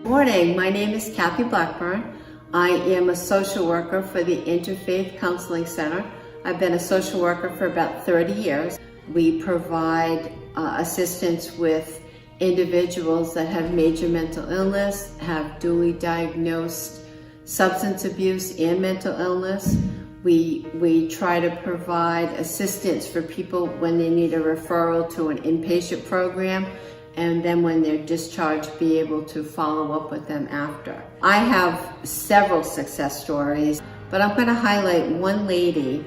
Morning, my name is Kathy Blackburn. I am a social worker for the Interfaith Counseling Center. I've been a social worker for about 30 years. We provide assistance with individuals that have major mental illness, have duly diagnosed substance abuse and mental illness. We try to provide assistance for people when they need a referral to an inpatient program, and then when they're discharged, be able to follow up with them after. I have several success stories, but I'm going to highlight one lady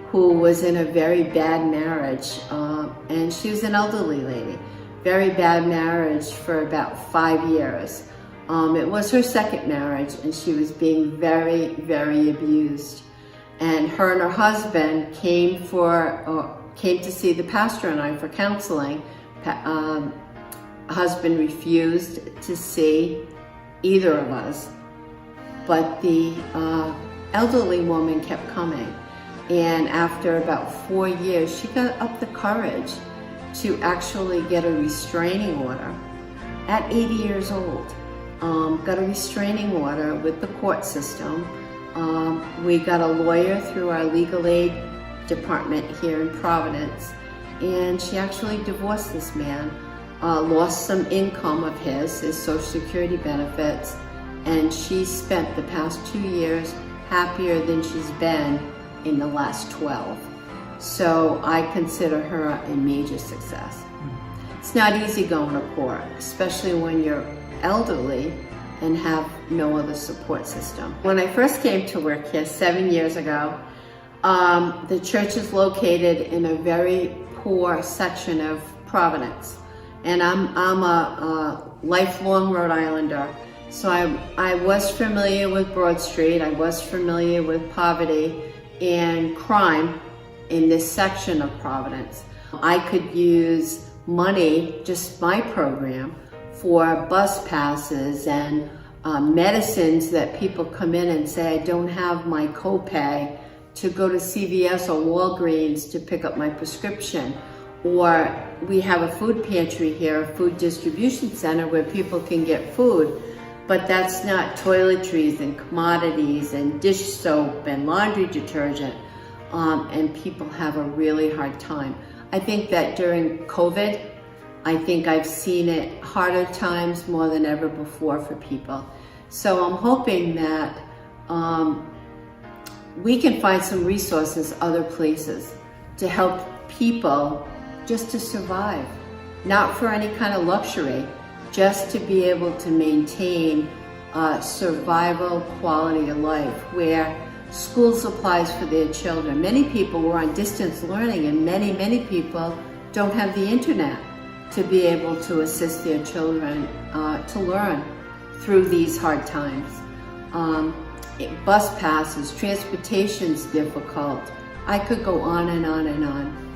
who was in a very bad marriage, and she was an elderly lady. Very bad marriage for about 5 years. It was her second marriage, and she was being very, very abused. And her husband came to see the pastor and I for counseling. Husband refused to see either of us, but the elderly woman kept coming. And after about 4 years, she got up the courage to actually get a restraining order at 80 years old. Got a restraining order with the court system. We got a lawyer through our legal aid department here in Providence, and she actually divorced this man. Lost some income of his Social Security benefits, and she spent the past 2 years happier than she's been in the last 12. So I consider her a major success. It's not easy going to court, especially when you're elderly and have no other support system. When I first came to work here 7 years ago, the church is located in a very poor section of Providence. And I'm a lifelong Rhode Islander, so I was familiar with Broad Street. I was familiar with poverty and crime in this section of Providence. I could use money, just my program, for bus passes and medicines that people come in and say, I don't have my copay to go to CVS or Walgreens to pick up my prescription. Or we have a food pantry here, a food distribution center where people can get food, but that's not toiletries and commodities and dish soap and laundry detergent, and people have a really hard time. I think that during COVID, I think I've seen it harder times more than ever before for people. So I'm hoping that we can find some resources other places to help people just to survive, not for any kind of luxury, just to be able to maintain survival quality of life, where school supplies for their children. Many people were on distance learning, and many people don't have the internet to be able to assist their children to learn through these hard times. Bus passes, transportation's difficult. I could go on and on and on.